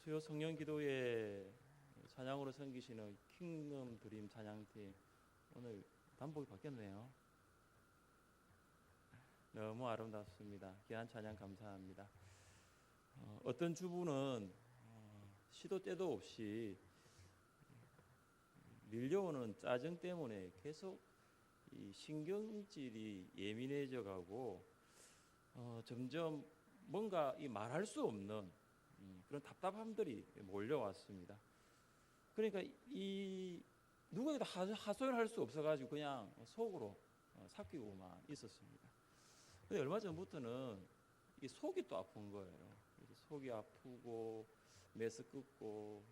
수요 성령 기도회 찬양으로 섬기시는 킹덤 드림 찬양팀, 오늘 단복이 바뀌었네요. 너무 아름답습니다. 귀한 찬양 감사합니다. 어떤 주부는 시도 때도 없이 밀려오는 짜증 때문에 계속 이 신경질이 예민해져 가고 점점 뭔가 이 말할 수 없는 그런 답답함들이 몰려왔습니다. 그러니까 이 누구에게도 하소연할 수 없어가지고 그냥 속으로 삭히고만 있었습니다. 근데 얼마 전부터는 이 속이 또 아픈 거예요. 속이 아프고 메스 끓고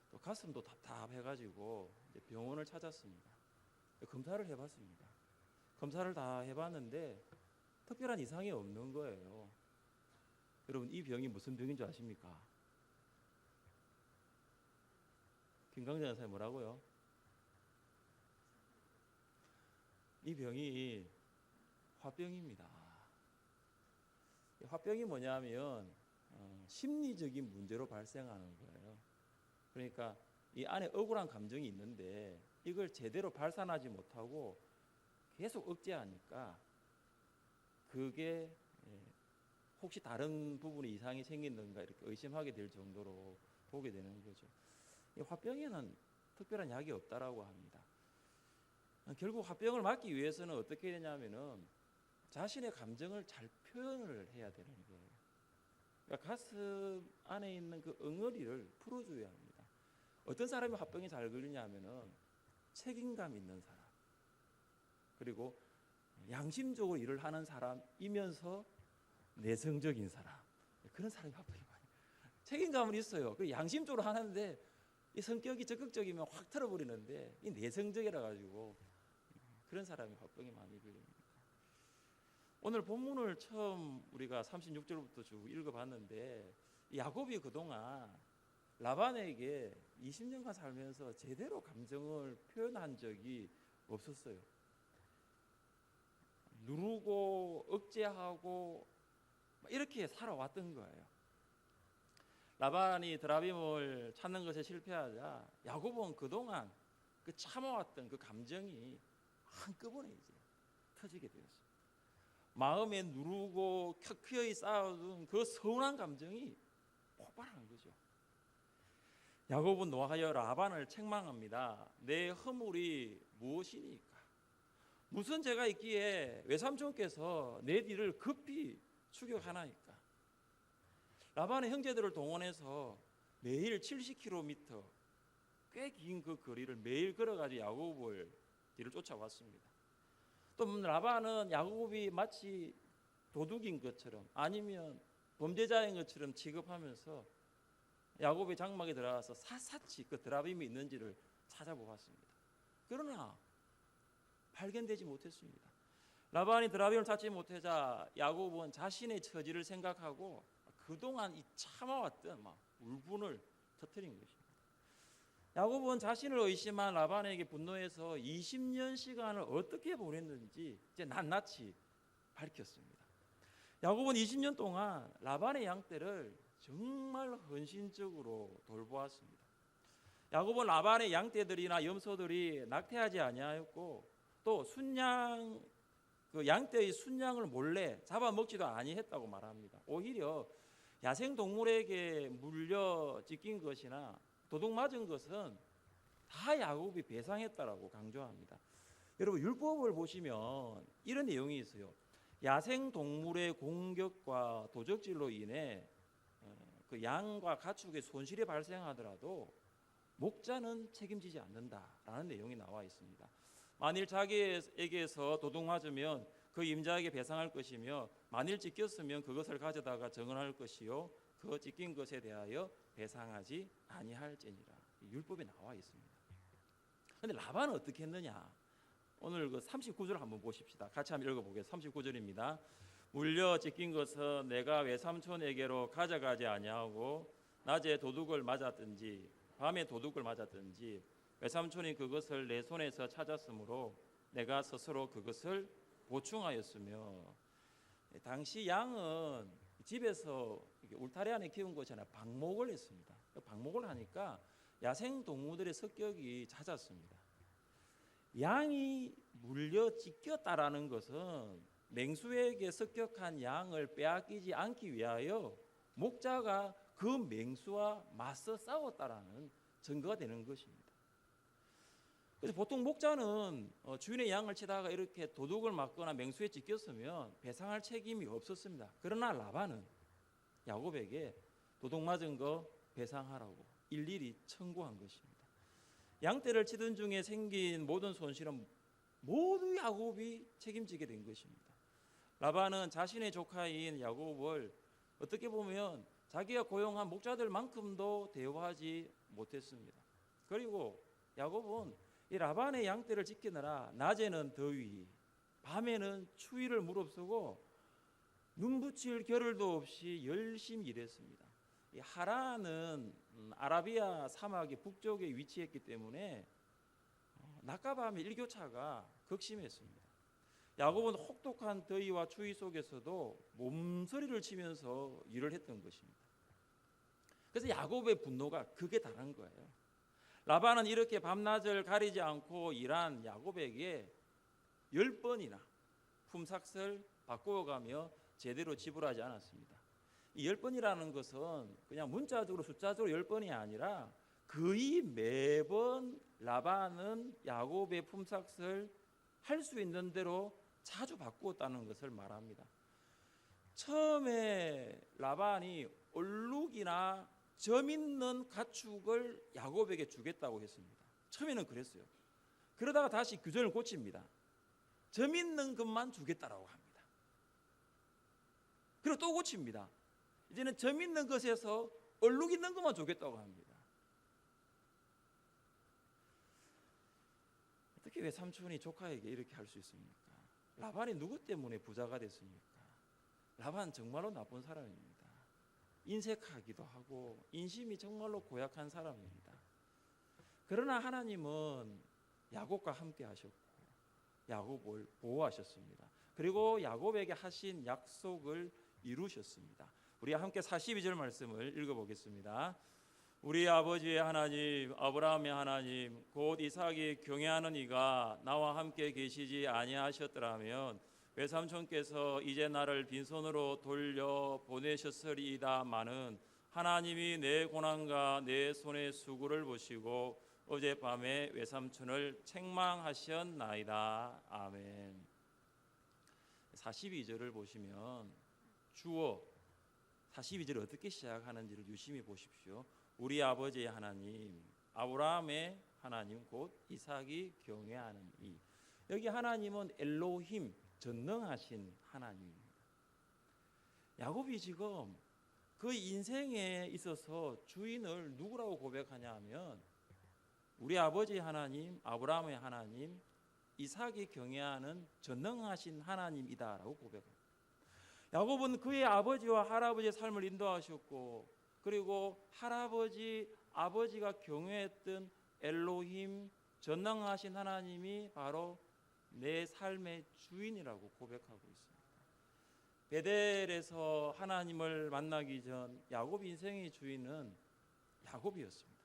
또 가슴도 답답해가지고 이제 병원을 찾았습니다. 검사를 해봤습니다. 검사를 다 해봤는데 특별한 이상이 없는 거예요. 여러분, 이 병이 무슨 병인 줄 아십니까? 김강재 선생님 뭐라고요? 이 병이 화병입니다. 화병이 뭐냐면 심리적인 문제로 발생하는 거예요. 그러니까 이 안에 억울한 감정이 있는데 이걸 제대로 발산하지 못하고 계속 억제하니까 그게 혹시 다른 부분에 이상이 생기는가 이렇게 의심하게 될 정도로 보게 되는 거죠. 이 화병에는 특별한 약이 없다라고 합니다. 결국 화병을 막기 위해서는 어떻게 되냐면은 자신의 감정을 잘 표현을 해야 되는 거예요. 그러니까 가슴 안에 있는 그 엉어리를 풀어줘야 합니다. 어떤 사람이 화병이 잘 걸리냐면은 책임감 있는 사람, 그리고 양심적으로 일을 하는 사람이면서 내성적인 사람, 그런 사람이 화병이 많아요. 책임감은 있어요. 그 양심적으로 하는데 이 성격이 적극적이면 확 털어버리는데 이 내성적이라 가지고 그런 사람이 화병이 많이 걸립니다. 오늘 본문을 처음 우리가 36절부터 쭉 읽어봤는데 야곱이 그동안 라반에게 20년간 살면서 제대로 감정을 표현한 적이 없었어요. 누르고 억제하고 이렇게 살아왔던 거예요. 라반이 드라빔을 찾는 것에 실패하자 야곱은 그동안 그 참아왔던 그 감정이 한꺼번에 이제 터지게 되었습니다. 마음에 누르고 켜켜이 쌓아둔 그 서운한 감정이 폭발한 거죠. 야곱은 노하여 라반을 책망합니다. 내 허물이 무엇이니까? 무슨 죄가 있기에 외삼촌께서 내 뒤를 급히 추격하나이까? 라반의 형제들을 동원해서 매일 70km 꽤 긴 그 거리를 매일 걸어가지고 야곱을 뒤를 쫓아왔습니다. 또 라반은 야곱이 마치 도둑인 것처럼 아니면 범죄자인 것처럼 취급하면서 야곱의 장막에 들어가서 샅샅이 그 드라빔이 있는지를 찾아보았습니다. 그러나 발견되지 못했습니다. 라반이 드라빔을 찾지 못하자 야곱은 자신의 처지를 생각하고 그동안 이 참아왔던 울분을 터뜨린 것입니다. 야곱은 자신을 의심한 라반에게 분노해서 20년 시간을 어떻게 보냈는지 이제 낱낱이 밝혔습니다. 야곱은 20년 동안 라반의 양떼를 정말 헌신적으로 돌보았습니다. 야곱은 라반의 양떼들이나 염소들이 낙태하지 아니하였고 또 순양 그 양떼의 순양을 몰래 잡아먹지도 아니했다고 말합니다. 오히려 야생 동물에게 물려 찢긴 것이나 도둑 맞은 것은 다 야곱이 배상했다라고 강조합니다. 여러분, 율법을 보시면 이런 내용이 있어요. 야생 동물의 공격과 도적질로 인해 그 양과 가축의 손실이 발생하더라도 목자는 책임지지 않는다라는 내용이 나와 있습니다. 만일 자기에게서 도둑 맞으면 그 임자에게 배상할 것이며 만일 찢겼으면 그것을 가져다가 정언할 것이요 그 찢긴 것에 대하여 배상하지 아니할지니라. 율법에 나와 있습니다. 그런데 라반은 어떻게 했느냐? 오늘 그 39절 한번 보십시다. 같이 한번 읽어보겠습니다. 39절입니다. 물려 찢긴 것은 내가 외삼촌에게로 가져가지 아니하고 낮에 도둑을 맞았든지 밤에 도둑을 맞았든지 외삼촌이 그것을 내 손에서 찾았으므로 내가 스스로 그것을 보충하였으며, 당시 양은 집에서 울타리 안에 키운 것이 아니라 방목을 했습니다. 방목을 하니까 야생 동물들의 습격이 잦았습니다. 양이 물려 찢겼다라는 것은 맹수에게 습격한 양을 빼앗기지 않기 위하여 목자가 그 맹수와 맞서 싸웠다라는 증거가 되는 것입니다. 그래서 보통 목자는 주인의 양을 치다가 이렇게 도둑을 맞거나 맹수에 찢겼으면 배상할 책임이 없었습니다. 그러나 라반은 야곱에게 도둑 맞은 거 배상하라고 일일이 청구한 것입니다. 양떼를 치던 중에 생긴 모든 손실은 모두 야곱이 책임지게 된 것입니다. 라반은 자신의 조카인 야곱을 어떻게 보면 자기가 고용한 목자들만큼도 대우하지 못했습니다. 그리고 야곱은 이 라반의 양떼를 지키느라 낮에는 더위, 밤에는 추위를 무릅쓰고 눈붙일 겨를도 없이 열심히 일했습니다. 이 하란은 아라비아 사막의 북쪽에 위치했기 때문에 낮과 밤의 일교차가 극심했습니다. 야곱은 혹독한 더위와 추위 속에서도 몸서리를 치면서 일을 했던 것입니다. 그래서 야곱의 분노가 극에 달한 거예요. 라반은 이렇게 밤낮을 가리지 않고 일한 야곱에게 10번이나 품삯을 바꾸어가며 제대로 지불하지 않았습니다. 이 10번이라는 것은 그냥 문자적으로 숫자적으로 10번이 아니라 거의 매번 라반은 야곱의 품삯을 할 수 있는 대로 자주 바꾸었다는 것을 말합니다. 처음에 라반이 얼룩이나 점 있는 가축을 야곱에게 주겠다고 했습니다. 처음에는 그랬어요. 그러다가 다시 규정을 고칩니다. 점 있는 것만 주겠다라고 합니다. 그리고 또 고칩니다. 이제는 점 있는 것에서 얼룩 있는 것만 주겠다고 합니다. 어떻게 외삼촌이 조카에게 이렇게 할 수 있습니까? 라반이 누구 때문에 부자가 됐습니까? 라반 정말로 나쁜 사람입니다. 인색하기도 하고 인심이 정말로 고약한 사람입니다. 그러나 하나님은 야곱과 함께 하셨고 야곱을 보호하셨습니다. 그리고 야곱에게 하신 약속을 이루셨습니다. 우리 함께 42절 말씀을 읽어보겠습니다. 우리 아버지의 하나님 아브라함의 하나님 곧 이삭이 경외하는 이가 나와 함께 계시지 아니하셨더라면 외삼촌께서 이제 나를 빈손으로 돌려 보내셨으리이다마는 하나님이 내 고난과 내 손의 수고를 보시고 어젯밤에 외삼촌을 책망하셨나이다. 아멘. 42절을 보시면 주어 42절을 어떻게 시작하는지를 유심히 보십시오. 우리 아버지의 하나님 아브라함의 하나님 곧 이삭이 경외하는 이. 여기 하나님은 엘로힘 전능하신 하나님입니다. 야곱이 지금 그 인생에 있어서 주인을 누구라고 고백하냐 하면 우리 아버지 하나님 아브라함의 하나님 이삭이 경외하는 전능하신 하나님이다라고 고백합니다. 야곱은 그의 아버지와 할아버지의 삶을 인도하셨고 그리고 할아버지 아버지가 경외했던 엘로힘 전능하신 하나님이 바로 내 삶의 주인이라고 고백하고 있습니다. 베델에서 하나님을 만나기 전 야곱 인생의 주인은 야곱이었습니다.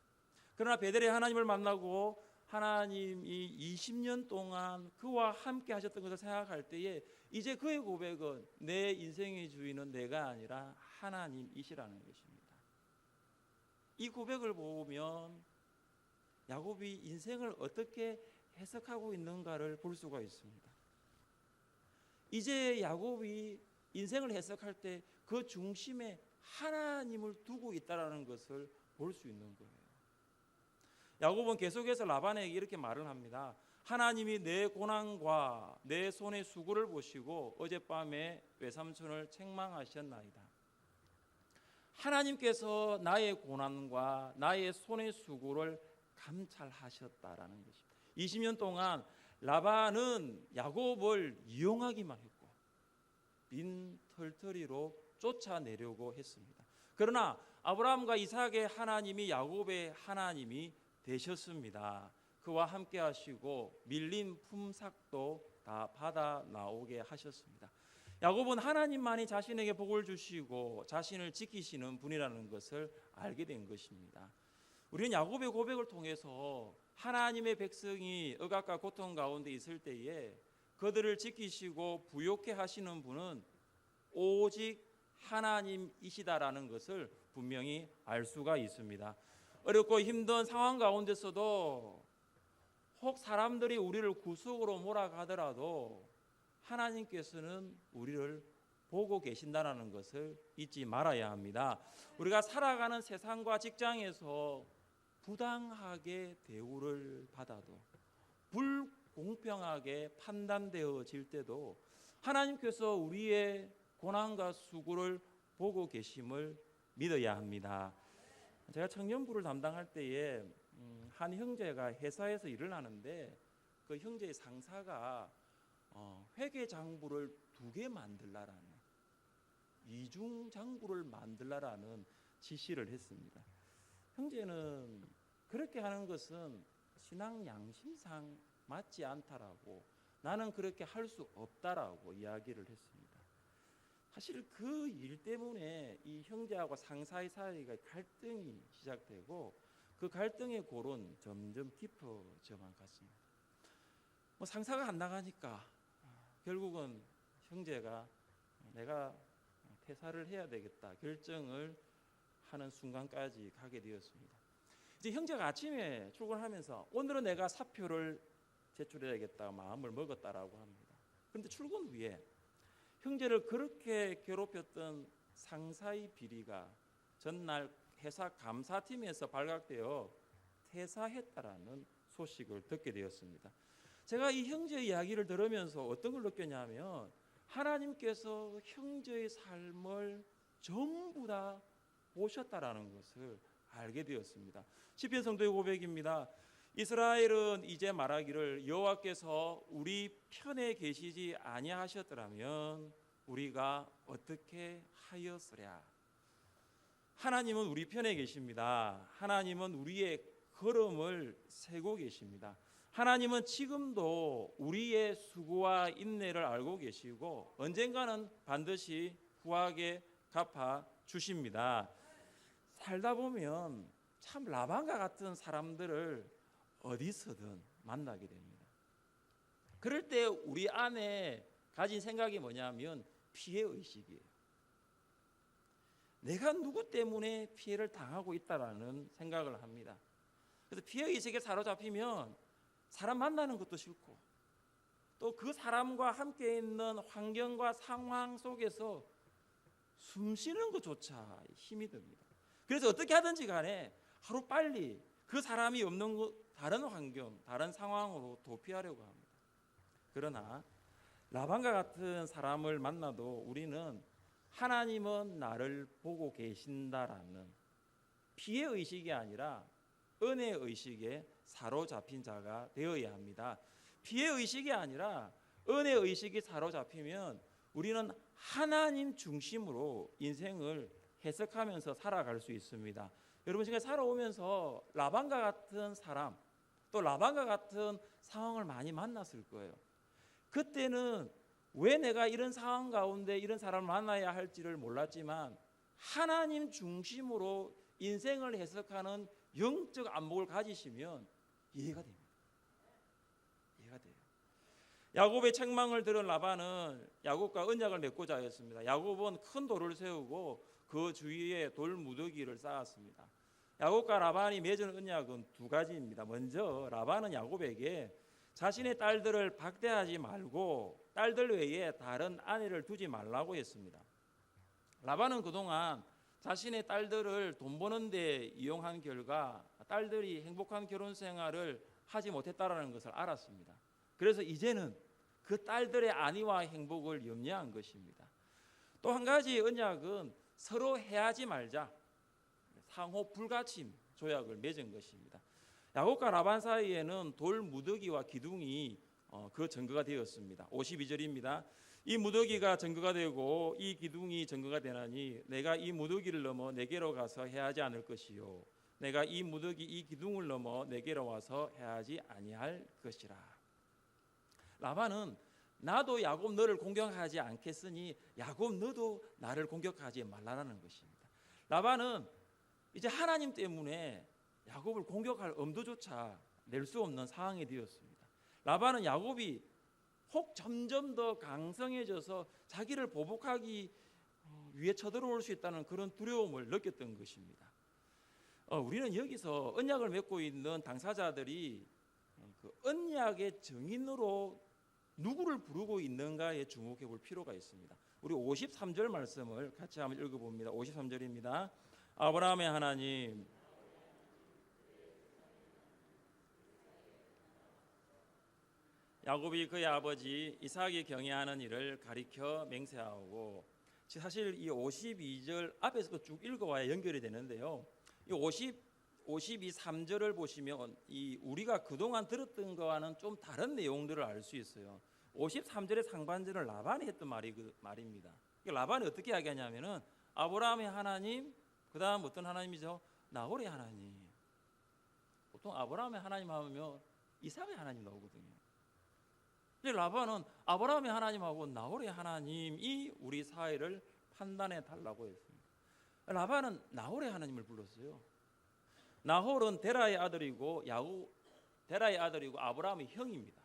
그러나 베델에 하나님을 만나고 하나님이 20년 동안 그와 함께 하셨던 것을 생각할 때에 이제 그의 고백은 내 인생의 주인은 내가 아니라 하나님이시라는 것입니다. 이 고백을 보면 야곱이 인생을 어떻게 해석하고 있는가를 볼 수가 있습니다. 이제 야곱이 인생을 해석할 때 그 중심에 하나님을 두고 있다라는 것을 볼 수 있는 거예요. 야곱은 계속해서 라반에게 이렇게 말을 합니다. 하나님이 내 고난과 내 손의 수고를 보시고 어젯밤에 외삼촌을 책망하셨나이다. 하나님께서 나의 고난과 나의 손의 수고를 감찰하셨다라는 것입니다. 20년 동안 라반은 야곱을 이용하기만 했고 빈털터리로 쫓아내려고 했습니다. 그러나 아브라함과 이삭의 하나님이 야곱의 하나님이 되셨습니다. 그와 함께 하시고 밀린 품삯도 다 받아 나오게 하셨습니다. 야곱은 하나님만이 자신에게 복을 주시고 자신을 지키시는 분이라는 것을 알게 된 것입니다. 우리는 야곱의 고백을 통해서 하나님의 백성이 억압과 고통 가운데 있을 때에 그들을 지키시고 부욕해 하시는 분은 오직 하나님이시다라는 것을 분명히 알 수가 있습니다. 어렵고 힘든 상황 가운데서도 혹 사람들이 우리를 구속으로 몰아가더라도 하나님께서는 우리를 보고 계신다는 것을 잊지 말아야 합니다. 우리가 살아가는 세상과 직장에서 부당하게 대우를 받아도, 불공평하게 판단되어질 때도 하나님께서 우리의 고난과 수고를 보고 계심을 믿어야 합니다. 제가 청년부를 담당할 때에 한 형제가 회사에서 일을 하는데 그 형제의 상사가 회계장부를 2개 만들라라는, 이중장부를 만들라라는 지시를 했습니다. 형제는 그렇게 하는 것은 신앙 양심상 맞지 않다라고, 나는 그렇게 할 수 없다라고 이야기를 했습니다. 사실 그 일 때문에 이 형제하고 상사의 사이가 갈등이 시작되고 그 갈등의 골은 점점 깊어져만 갔습니다. 상사가 안 나가니까 결국은 형제가 내가 퇴사를 해야 되겠다 결정을 하는 순간까지 가게 되었습니다. 이제 형제가 아침에 출근하면서 오늘은 내가 사표를 제출해야겠다 마음을 먹었다라고 합니다. 그런데 출근 후에 형제를 그렇게 괴롭혔던 상사의 비리가 전날 회사 감사팀에서 발각되어 퇴사했다라는 소식을 듣게 되었습니다. 제가 이 형제의 이야기를 들으면서 어떤 걸 느꼈냐면 하나님께서 형제의 삶을 전부 다 보셨다라는 것을 알게 되었습니다. 시편 성도의 고백입니다. 이스라엘은 이제 말하기를 여호와께서 우리 편에 계시지 아니하셨더라면 우리가 어떻게 하였으랴. 하나님은 우리 편에 계십니다. 하나님은 우리의 걸음을 세고 계십니다. 하나님은 지금도 우리의 수고와 인내를 알고 계시고 언젠가는 반드시 후하게 갚아 주십니다. 살다 보면 참 라반과 같은 사람들을 어디서든 만나게 됩니다. 그럴 때 우리 안에 가진 생각이 뭐냐면 피해의식이에요. 내가 누구 때문에 피해를 당하고 있다라는 생각을 합니다. 그래서 피해의식에 사로잡히면 사람 만나는 것도 싫고 또 그 사람과 함께 있는 환경과 상황 속에서 숨 쉬는 것조차 힘이 듭니다. 그래서 어떻게 하든지 간에 하루빨리 그 사람이 없는 다른 환경, 다른 상황으로 도피하려고 합니다. 그러나 라반과 같은 사람을 만나도 우리는 하나님은 나를 보고 계신다라는 피해의식이 아니라 은혜의식에 사로잡힌 자가 되어야 합니다. 피해의식이 아니라 은혜의식이 사로잡히면 우리는 하나님 중심으로 인생을 해석하면서 살아갈 수 있습니다. 여러분 지금 살아오면서 라반과 같은 사람 또 라반과 같은 상황을 많이 만났을 거예요. 그때는 왜 내가 이런 상황 가운데 이런 사람을 만나야 할지를 몰랐지만 하나님 중심으로 인생을 해석하는 영적 안목을 가지시면 이해가 됩니다. 이해가 돼요. 야곱의 책망을 들은 라반은 야곱과 언약을 맺고자 하였습니다. 야곱은 큰 돌을 세우고 그 주위에 돌 무더기를 쌓았습니다. 야곱과 라반이 맺은 언약은 2가지입니다. 먼저 라반은 야곱에게 자신의 딸들을 박대하지 말고 딸들 외에 다른 아내를 두지 말라고 했습니다. 라반은 그동안 자신의 딸들을 돈 버는 데 이용한 결과 딸들이 행복한 결혼 생활을 하지 못했다라는 것을 알았습니다. 그래서 이제는 그 딸들의 안위와 행복을 염려한 것입니다. 또 한 가지 언약은 서로 해하지 말자, 상호 불가침 조약을 맺은 것입니다. 야곱과 라반 사이에는 돌 무더기와 기둥이 그 증거가 되었습니다. 52절입니다. 이 무더기가 증거가 되고 이 기둥이 증거가 되나니 내가 이 무더기를 넘어 내게로 가서 해하지 않을 것이요 내가 이 무더기 이 기둥을 넘어 내게로 와서 해하지 아니할 것이라. 라반은 나도 야곱 너를 공격하지 않겠으니 야곱 너도 나를 공격하지 말라라는 것입니다. 라반은 이제 하나님 때문에 야곱을 공격할 엄두조차 낼 수 없는 상황이 되었습니다. 라반은 야곱이 혹 점점 더 강성해져서 자기를 보복하기 위해 쳐들어올 수 있다는 그런 두려움을 느꼈던 것입니다. 우리는 여기서 언약을 맺고 있는 당사자들이 그 언약의 증인으로 누구를 부르고 있는가에 주목해 볼 필요가 있습니다. 우리 53절 말씀을 같이 한번 읽어봅니다. 53절입니다. 아브라함의 하나님, 야곱이 그의 아버지 이삭이 경외하는 일을 가리켜 맹세하고, 사실 이 52절 앞에서 쭉 읽어와야 연결이 되는데요. 이 52, 3절을 보시면 이 우리가 그동안 들었던 거와는 좀 다른 내용들을 알 수 있어요. 53절의 상반절은 라반이 했던 말입니다. 라반이 어떻게 이야기하냐면은 아브라함의 하나님, 그 다음 어떤 하나님이죠? 나홀의 하나님. 보통 아브라함의 하나님 하면 이삭의 하나님 나오거든요. 근데 라반은 아브라함의 하나님하고 나홀의 하나님이 우리 사회를 판단해 달라고 했습니다. 라반은 나홀의 하나님을 불렀어요. 나홀은 데라의 아들이고 데라의 아들이고 아브라함의 형입니다.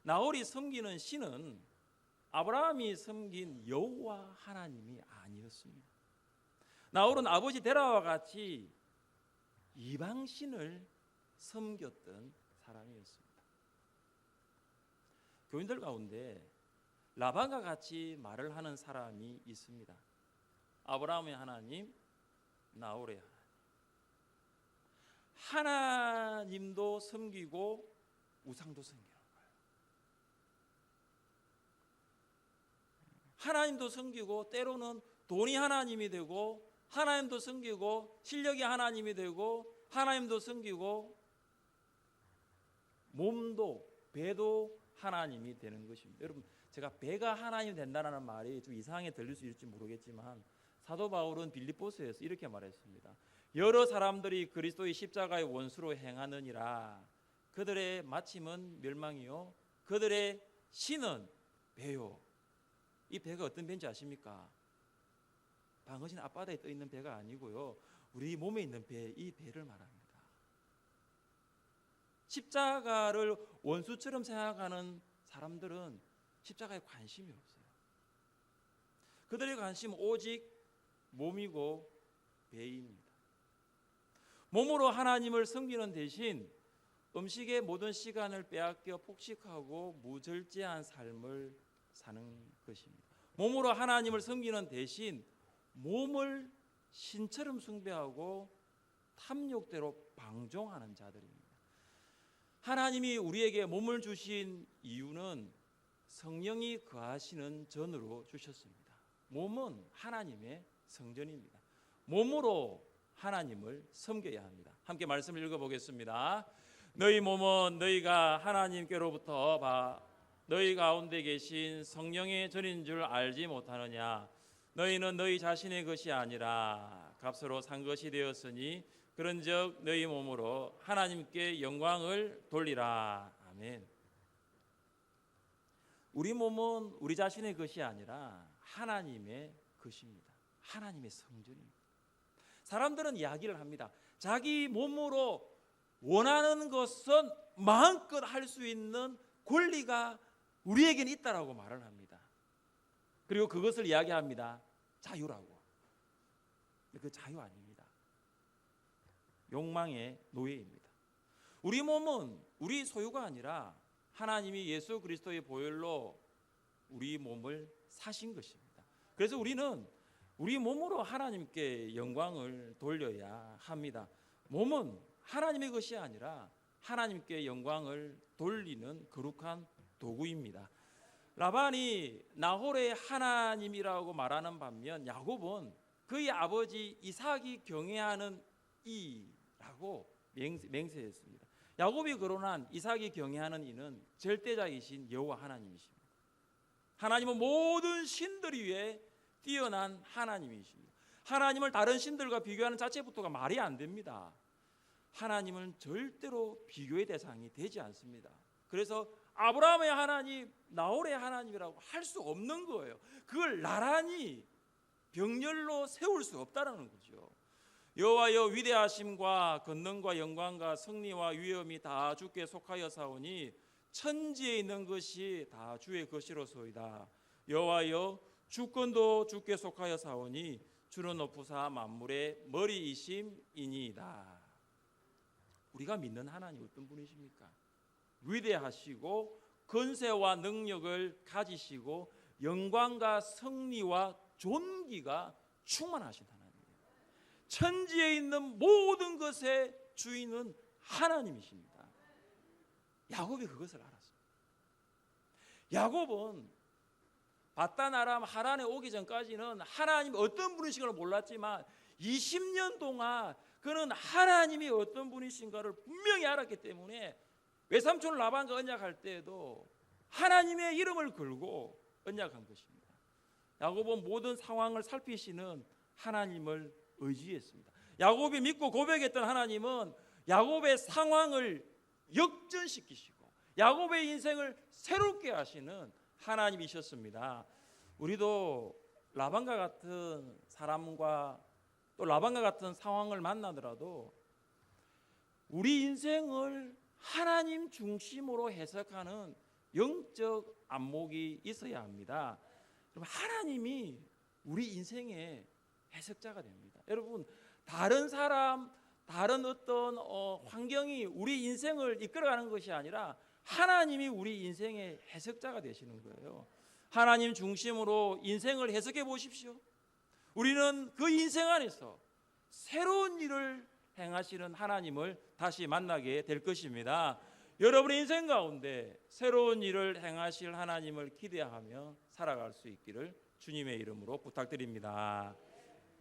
나홀이 섬기는 신은 아브라함이 섬긴 여호와 하나님이 아니었습니다. 나홀은 아버지 데라와 같이 이방 신을 섬겼던 사람이었습니다. 교인들 가운데 라반과 같이 말을 하는 사람이 있습니다. 아브라함의 하나님, 나홀의 하나님도 섬기고 우상도 섬기는 거예요. 하나님도 섬기고 때로는 돈이 하나님이 되고, 하나님도 섬기고 실력이 하나님이 되고, 하나님도 섬기고 몸도 배도 하나님이 되는 것입니다. 여러분, 제가 배가 하나님이 된다는 말이 좀 이상하게 들릴 수 있을지 모르겠지만 사도 바울은 빌립보서에서 이렇게 말했습니다. 여러 사람들이 그리스도의 십자가의 원수로 행하느니라. 그들의 마침은 멸망이요 그들의 신은 배요. 이 배가 어떤 배인지 아십니까? 방어진 앞바다에 떠 있는 배가 아니고요, 우리 몸에 있는 배, 이 배를 말합니다. 십자가를 원수처럼 생각하는 사람들은 십자가에 관심이 없어요. 그들의 관심은 오직 몸이고 배입니다. 몸으로 하나님을 섬기는 대신 음식의 모든 시간을 빼앗겨 폭식하고 무절제한 삶을 사는 것입니다. 몸으로 하나님을 섬기는 대신 몸을 신처럼 숭배하고 탐욕대로 방종하는 자들입니다. 하나님이 우리에게 몸을 주신 이유는 성령이 거하시는 전으로 주셨습니다. 몸은 하나님의 성전입니다. 몸으로 하나님을 섬겨야 합니다. 함께 말씀을 읽어보겠습니다. 너희 몸은 너희가 하나님께로부터 너희 가운데 계신 성령의 전인 줄 알지 못하느냐. 너희는 너희 자신의 것이 아니라 값으로 산 것이 되었으니 그런즉 너희 몸으로 하나님께 영광을 돌리라. 아멘. 우리 몸은 우리 자신의 것이 아니라 하나님의 것입니다. 하나님의 성전입니다. 사람들은 이야기를 합니다. 자기 몸으로 원하는 것은 마음껏 할 수 있는 권리가 우리에게는 있다라고 말을 합니다. 그리고 그것을 이야기합니다. 자유라고. 그 자유 아닙니다. 욕망의 노예입니다. 우리 몸은 우리 소유가 아니라 하나님이 예수 그리스도의 보혈로 우리 몸을 사신 것입니다. 그래서 우리는 우리 몸으로 하나님께 영광을 돌려야 합니다. 몸은 하나님의 것이 아니라 하나님께 영광을 돌리는 거룩한 도구입니다. 라반이 나홀의 하나님이라고 말하는 반면 야곱은 그의 아버지 이삭이 경외하는 이라고 맹세했습니다. 야곱이 거론한 이삭이 경외하는 이는 절대자이신 여호와 하나님이십니다. 하나님은 모든 신들 위에 뛰어난 하나님이십니다. 하나님을 다른 신들과 비교하는 자체부터가 말이 안 됩니다. 하나님은 절대로 비교의 대상이 되지 않습니다. 그래서 아브라함의 하나님, 나홀의 하나님이라고 할 수 없는 거예요. 그걸 나란히 병렬로 세울 수 없다라는 거죠. 여호와여 위대하심과 권능과 영광과 승리와 위엄이 다 주께 속하여 사오니 천지에 있는 것이 다 주의 것이로소이다. 여호와여 주권도 주께 속하여 사오니 주는 높으사 만물의 머리이심이니이다. 우리가 믿는 하나님 어떤 분이십니까? 위대하시고 권세와 능력을 가지시고 영광과 승리와 존귀가 충만하신 하나님이에요. 천지에 있는 모든 것의 주인은 하나님이십니다. 야곱이 그것을 알았습니다. 야곱은 바단 아람 하란에 오기 전까지는 하나님 어떤 분이신가를 몰랐지만 20년 동안 그는 하나님이 어떤 분이신가를 분명히 알았기 때문에 외삼촌 라반과 언약할 때에도 하나님의 이름을 걸고 언약한 것입니다. 야곱은 모든 상황을 살피시는 하나님을 의지했습니다. 야곱이 믿고 고백했던 하나님은 야곱의 상황을 역전시키시고 야곱의 인생을 새롭게 하시는 하나님이셨습니다. 우리도 라반과 같은 사람과 또 라반과 같은 상황을 만나더라도 우리 인생을 하나님 중심으로 해석하는 영적 안목이 있어야 합니다. 그럼 하나님이 우리 인생의 해석자가 됩니다. 여러분, 다른 사람, 다른 어떤 환경이 우리 인생을 이끌어가는 것이 아니라 하나님이 우리 인생의 해석자가 되시는 거예요. 하나님 중심으로 인생을 해석해 보십시오. 우리는 그 인생 안에서 새로운 일을 행하시는 하나님을 다시 만나게 될 것입니다. 여러분의 인생 가운데 새로운 일을 행하실 하나님을 기대하며 살아갈 수 있기를 주님의 이름으로 부탁드립니다.